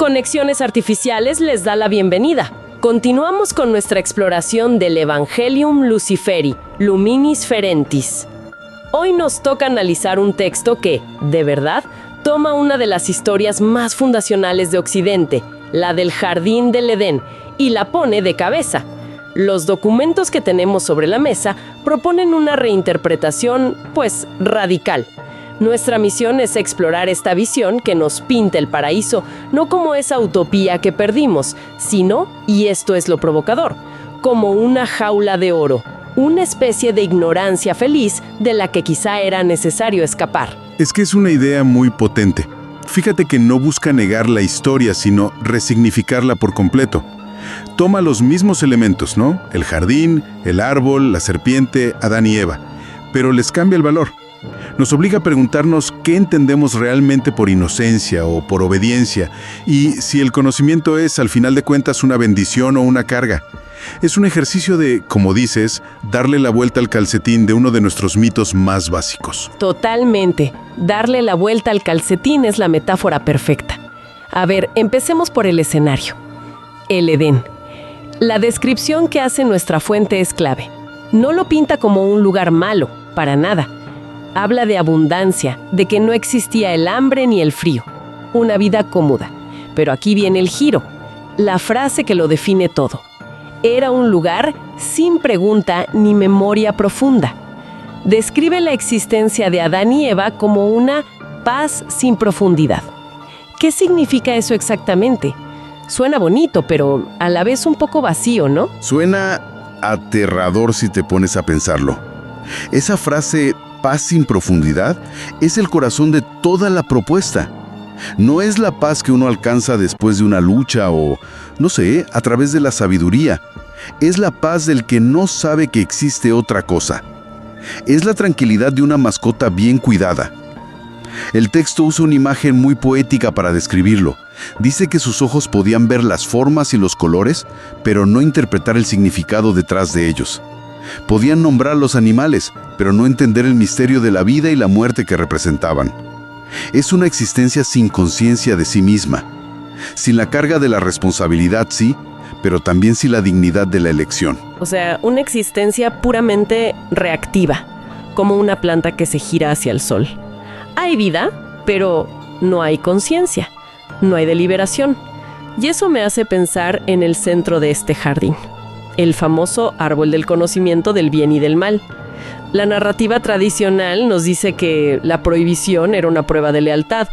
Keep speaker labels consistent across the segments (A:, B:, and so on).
A: Conexiones Artificiales les da la bienvenida. Continuamos con nuestra exploración del Evangelium Luciferi, Luminis Ferentis. Hoy nos toca analizar un texto que, de verdad, toma una de las historias más fundacionales de Occidente, la del Jardín del Edén, y la pone de cabeza. Los documentos que tenemos sobre la mesa proponen una reinterpretación, pues, radical. Nuestra misión es explorar esta visión que nos pinta el paraíso, no como esa utopía que perdimos, sino, y esto es lo provocador, como una jaula de oro, una especie de ignorancia feliz de la que quizá era necesario escapar.
B: Es que es una idea muy potente. Fíjate que no busca negar la historia, sino resignificarla por completo. Toma los mismos elementos, ¿no? El jardín, el árbol, la serpiente, Adán y Eva, pero les cambia el valor. Nos obliga a preguntarnos qué entendemos realmente por inocencia o por obediencia y si el conocimiento es, al final de cuentas, una bendición o una carga. Es un ejercicio de, como dices, darle la vuelta al calcetín de uno de nuestros mitos más básicos.
A: Totalmente. Darle la vuelta al calcetín es la metáfora perfecta. A ver, empecemos por el escenario. El Edén. La descripción que hace nuestra fuente es clave. No lo pinta como un lugar malo, para nada. Habla de abundancia, de que no existía el hambre ni el frío. Una vida cómoda. Pero aquí viene el giro. La frase que lo define todo. Era un lugar sin pregunta ni memoria profunda. Describe la existencia de Adán y Eva como una paz sin profundidad. ¿Qué significa eso exactamente? Suena bonito, pero a la vez un poco vacío, ¿no?
C: Suena aterrador si te pones a pensarlo. Esa frase, paz sin profundidad, es el corazón de toda la propuesta. No es la paz que uno alcanza después de una lucha o, no sé, a través de la sabiduría. Es la paz del que no sabe que existe otra cosa. Es la tranquilidad de una mascota bien cuidada. El texto usa una imagen muy poética para describirlo. Dice que sus ojos podían ver las formas y los colores, pero no interpretar el significado detrás de ellos. Podían nombrar los animales, pero no entender el misterio de la vida y la muerte que representaban. Es una existencia sin conciencia de sí misma, sin la carga de la responsabilidad, sí, pero también sin la dignidad de la elección.
A: O sea, una existencia puramente reactiva, como una planta que se gira hacia el sol. Hay vida, pero no hay conciencia, no hay deliberación. Y eso me hace pensar en el centro de este jardín. El famoso árbol del conocimiento del bien y del mal. La narrativa tradicional nos dice que la prohibición era una prueba de lealtad,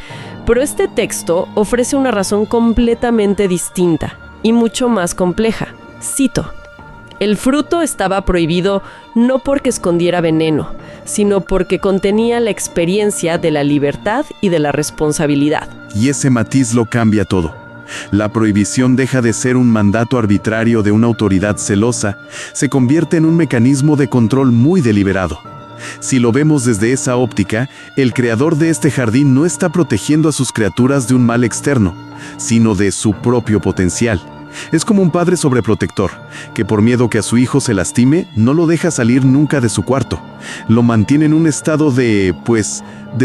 A: pero este texto ofrece una razón completamente distinta y mucho más compleja. Cito: el fruto estaba prohibido no porque escondiera veneno, sino porque contenía la experiencia de la libertad y de la responsabilidad.
B: Y ese matiz lo cambia todo. La prohibición deja de ser un mandato arbitrario de una autoridad celosa, se convierte en un mecanismo de control muy deliberado. Si lo vemos desde esa óptica, el creador de este jardín no está protegiendo a sus criaturas de un mal externo, sino de su propio potencial. Es como un padre sobreprotector, que por miedo que a su hijo se lastime, no lo deja salir nunca de su cuarto. Lo mantiene en un estado de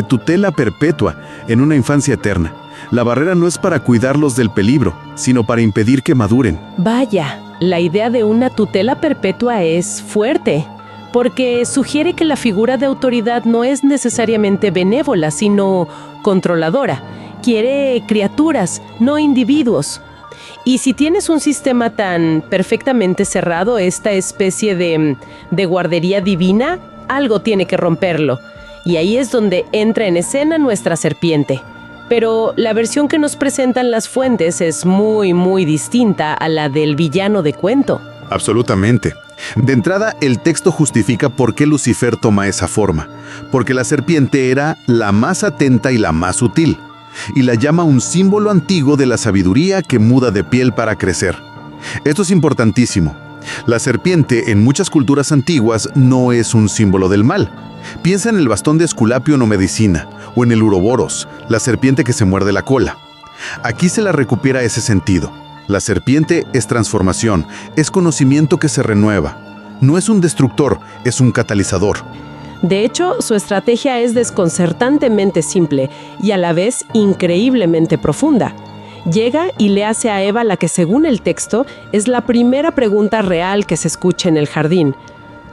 B: tutela perpetua, en una infancia eterna. La barrera no es para cuidarlos del peligro, sino para impedir que maduren.
A: Vaya, la idea de una tutela perpetua es fuerte, porque sugiere que la figura de autoridad no es necesariamente benévola, sino controladora. Quiere criaturas, no individuos. Y si tienes un sistema tan perfectamente cerrado, esta especie de guardería divina, algo tiene que romperlo. Y ahí es donde entra en escena nuestra serpiente. Pero la versión que nos presentan las fuentes es muy, muy distinta a la del villano de cuento.
C: Absolutamente. De entrada, el texto justifica por qué Lucifer toma esa forma. Porque la serpiente era la más atenta y la más sutil. Y la llama un símbolo antiguo de la sabiduría que muda de piel para crecer. Esto es importantísimo. La serpiente en muchas culturas antiguas no es un símbolo del mal. Piensa en el bastón de Esculapio no Medicina o en el Uroboros, la serpiente que se muerde la cola. Aquí se la recupera ese sentido. La serpiente es transformación, es conocimiento que se renueva. No es un destructor, es un catalizador.
A: De hecho, su estrategia es desconcertantemente simple y a la vez increíblemente profunda. Llega y le hace a Eva la que, según el texto, es la primera pregunta real que se escucha en el jardín.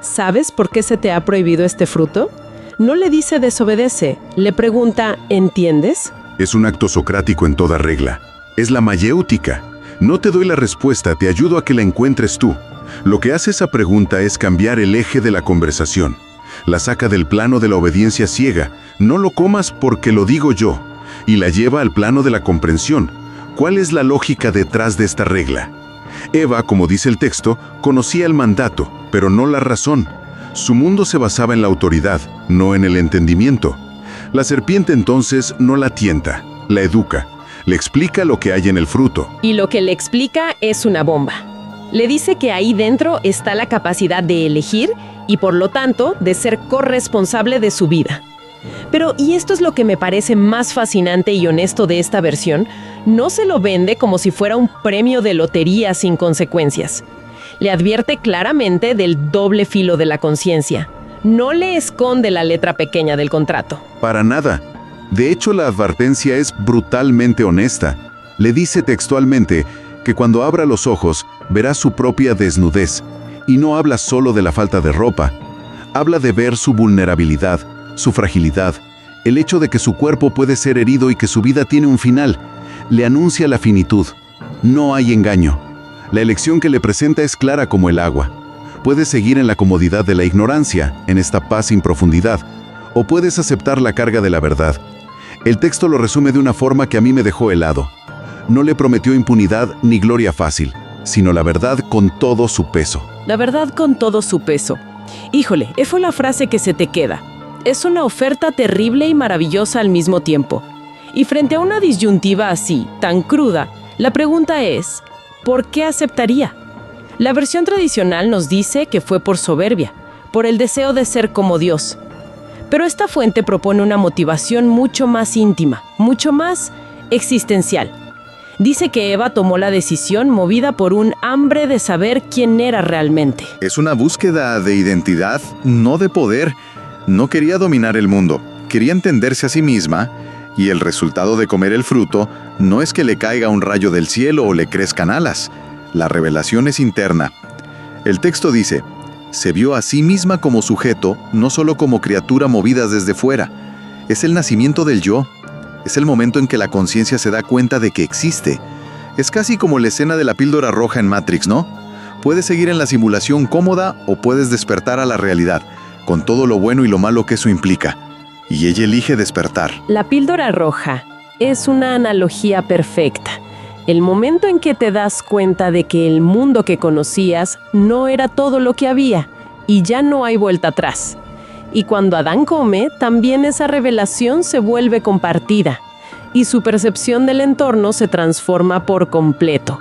A: ¿Sabes por qué se te ha prohibido este fruto? No le dice desobedece, le pregunta ¿entiendes?
B: Es un acto socrático en toda regla. Es la mayéutica. No te doy la respuesta, te ayudo a que la encuentres tú. Lo que hace esa pregunta es cambiar el eje de la conversación. La saca del plano de la obediencia ciega, no lo comas porque lo digo yo, y la lleva al plano de la comprensión. ¿Cuál es la lógica detrás de esta regla? Eva, como dice el texto, conocía el mandato, pero no la razón. Su mundo se basaba en la autoridad, no en el entendimiento. La serpiente entonces no la tienta, la educa, le explica lo que hay en el fruto.
A: Y lo que le explica es una bomba. Le dice que ahí dentro está la capacidad de elegir y por lo tanto de ser corresponsable de su vida. Pero, y esto es lo que me parece más fascinante y honesto de esta versión, no se lo vende como si fuera un premio de lotería sin consecuencias. Le advierte claramente del doble filo de la conciencia. No le esconde la letra pequeña del contrato.
B: Para nada. De hecho, la advertencia es brutalmente honesta. Le dice textualmente que cuando abra los ojos verá su propia desnudez. Y no habla solo de la falta de ropa. Habla de ver su vulnerabilidad, su fragilidad, el hecho de que su cuerpo puede ser herido y que su vida tiene un final. Le anuncia la finitud. No hay engaño. La elección que le presenta es clara como el agua. Puedes seguir en la comodidad de la ignorancia, en esta paz sin profundidad, o puedes aceptar la carga de la verdad. El texto lo resume de una forma que a mí me dejó helado. No le prometió impunidad ni gloria fácil, sino la verdad con todo su peso.
A: La verdad con todo su peso. Híjole, esa fue la frase que se te queda. Es una oferta terrible y maravillosa al mismo tiempo. Y frente a una disyuntiva así, tan cruda, la pregunta es, ¿por qué aceptaría? La versión tradicional nos dice que fue por soberbia, por el deseo de ser como Dios. Pero esta fuente propone una motivación mucho más íntima, mucho más existencial. Dice que Eva tomó la decisión movida por un hambre de saber quién era realmente.
D: Es una búsqueda de identidad, no de poder. No quería dominar el mundo, quería entenderse a sí misma, y el resultado de comer el fruto no es que le caiga un rayo del cielo o le crezcan alas. La revelación es interna. El texto dice, se vio a sí misma como sujeto, no solo como criatura movida desde fuera. Es el nacimiento del yo. Es el momento en que la conciencia se da cuenta de que existe. Es casi como la escena de la píldora roja en Matrix, ¿no? Puedes seguir en la simulación cómoda o puedes despertar a la realidad, con todo lo bueno y lo malo que eso implica. Y ella elige despertar.
A: La píldora roja es una analogía perfecta. El momento en que te das cuenta de que el mundo que conocías no era todo lo que había y ya no hay vuelta atrás. Y cuando Adán come, también esa revelación se vuelve compartida y su percepción del entorno se transforma por completo.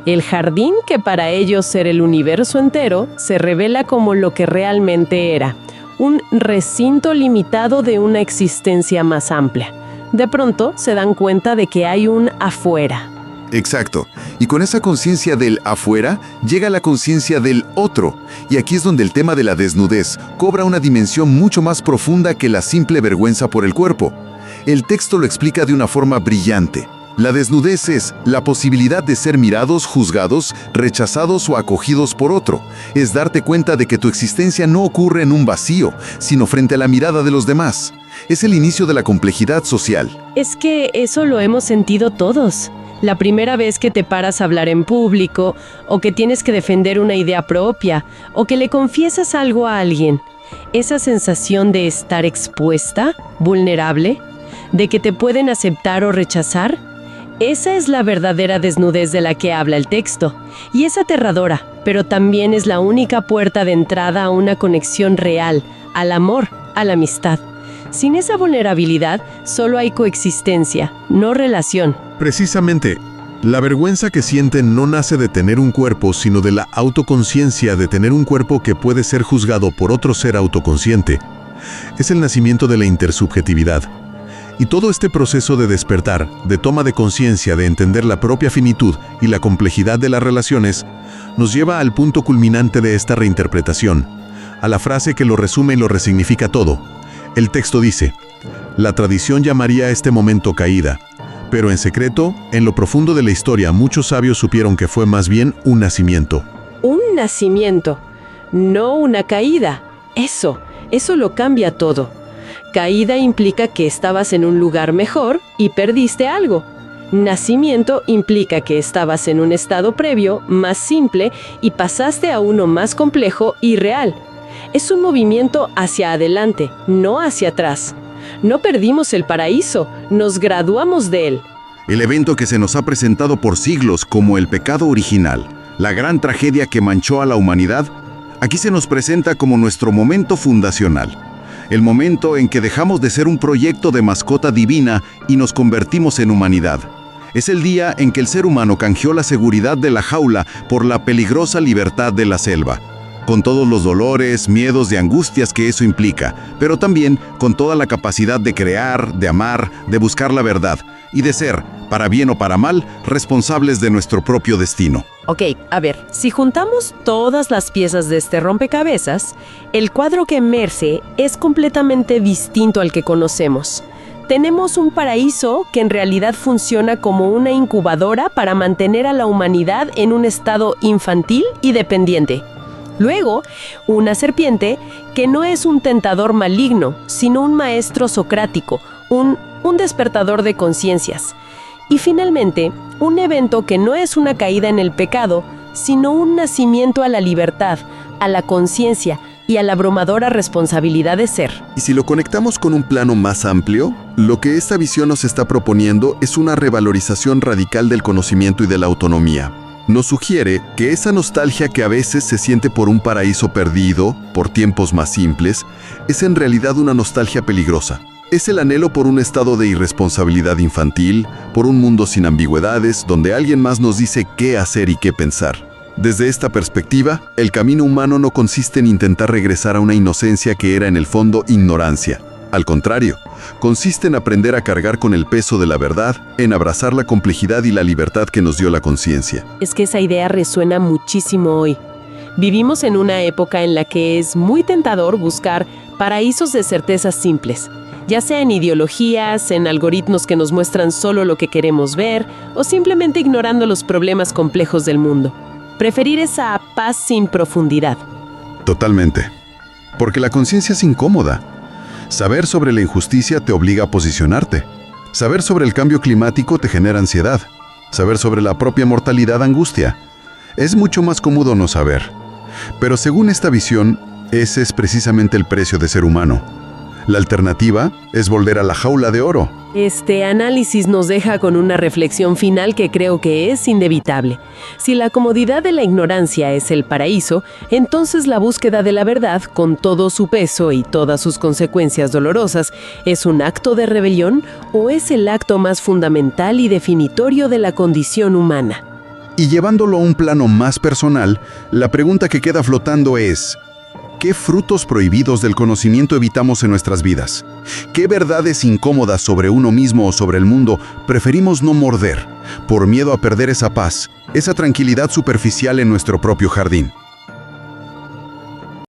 A: El jardín, que para ellos era el universo entero, se revela como lo que realmente era, un recinto limitado de una existencia más amplia. De pronto se dan cuenta de que hay un afuera.
C: Exacto. Y con esa conciencia del afuera, llega la conciencia del otro. Y aquí es donde el tema de la desnudez cobra una dimensión mucho más profunda que la simple vergüenza por el cuerpo. El texto lo explica de una forma brillante. La desnudez es la posibilidad de ser mirados, juzgados, rechazados o acogidos por otro. Es darte cuenta de que tu existencia no ocurre en un vacío, sino frente a la mirada de los demás. Es el inicio de la complejidad social.
A: Es que eso lo hemos sentido todos. La primera vez que te paras a hablar en público, o que tienes que defender una idea propia, o que le confiesas algo a alguien. Esa sensación de estar expuesta, vulnerable, de que te pueden aceptar o rechazar, esa es la verdadera desnudez de la que habla el texto. Y es aterradora, pero también es la única puerta de entrada a una conexión real, al amor, a la amistad. Sin esa vulnerabilidad, solo hay coexistencia, no relación.
B: Precisamente, la vergüenza que sienten no nace de tener un cuerpo, sino de la autoconciencia de tener un cuerpo que puede ser juzgado por otro ser autoconsciente. Es el nacimiento de la intersubjetividad. Y todo este proceso de despertar, de toma de conciencia, de entender la propia finitud y la complejidad de las relaciones, nos lleva al punto culminante de esta reinterpretación, a la frase que lo resume y lo resignifica todo. El texto dice, la tradición llamaría a este momento caída,
E: Pero en secreto, en lo profundo de la historia, muchos sabios supieron que fue más bien un nacimiento.
A: Un nacimiento, no una caída. Eso lo cambia todo. Caída implica que estabas en un lugar mejor y perdiste algo. Nacimiento implica que estabas en un estado previo, más simple, y pasaste a uno más complejo y real. Es un movimiento hacia adelante, no hacia atrás. No perdimos el paraíso, nos graduamos de él.
C: El evento que se nos ha presentado por siglos como el pecado original, la gran tragedia que manchó a la humanidad, aquí se nos presenta como nuestro momento fundacional. El momento en que dejamos de ser un proyecto de mascota divina y nos convertimos en humanidad. Es el día en que el ser humano canjeó la seguridad de la jaula por la peligrosa libertad de la selva, con todos los dolores, miedos y angustias que eso implica, pero también con toda la capacidad de crear, de amar, de buscar la verdad y de ser, para bien o para mal, responsables de nuestro propio destino.
A: Ok, a ver, si juntamos todas las piezas de este rompecabezas, el cuadro que emerge es completamente distinto al que conocemos. Tenemos un paraíso que en realidad funciona como una incubadora para mantener a la humanidad en un estado infantil y dependiente. Luego, una serpiente que no es un tentador maligno, sino un maestro socrático, un despertador de conciencias. Y finalmente, un evento que no es una caída en el pecado, sino un nacimiento a la libertad, a la conciencia y a la abrumadora responsabilidad de ser.
E: Y si lo conectamos con un plano más amplio, lo que esta visión nos está proponiendo es una revalorización radical del conocimiento y de la autonomía. Nos sugiere que esa nostalgia que a veces se siente por un paraíso perdido, por tiempos más simples, es en realidad una nostalgia peligrosa. Es el anhelo por un estado de irresponsabilidad infantil, por un mundo sin ambigüedades, donde alguien más nos dice qué hacer y qué pensar. Desde esta perspectiva, el camino humano no consiste en intentar regresar a una inocencia que era en el fondo ignorancia. Al contrario, consiste en aprender a cargar con el peso de la verdad, en abrazar la complejidad y la libertad que nos dio la conciencia.
A: Es que esa idea resuena muchísimo hoy. Vivimos en una época en la que es muy tentador buscar paraísos de certezas simples, ya sea en ideologías, en algoritmos que nos muestran solo lo que queremos ver, o simplemente ignorando los problemas complejos del mundo. Preferir esa paz sin profundidad.
C: Totalmente. Porque la conciencia es incómoda. Saber sobre la injusticia te obliga a posicionarte. Saber sobre el cambio climático te genera ansiedad. Saber sobre la propia mortalidad angustia. Es mucho más cómodo no saber. Pero según esta visión, ese es precisamente el precio de ser humano. La alternativa es volver a la jaula de oro.
A: Este análisis nos deja con una reflexión final que creo que es inevitable. Si la comodidad de la ignorancia es el paraíso, entonces la búsqueda de la verdad, con todo su peso y todas sus consecuencias dolorosas, ¿es un acto de rebelión o es el acto más fundamental y definitorio de la condición humana?
C: Y llevándolo a un plano más personal, la pregunta que queda flotando es: ¿qué frutos prohibidos del conocimiento evitamos en nuestras vidas? ¿Qué verdades incómodas sobre uno mismo o sobre el mundo preferimos no morder, por miedo a perder esa paz, esa tranquilidad superficial en nuestro propio jardín?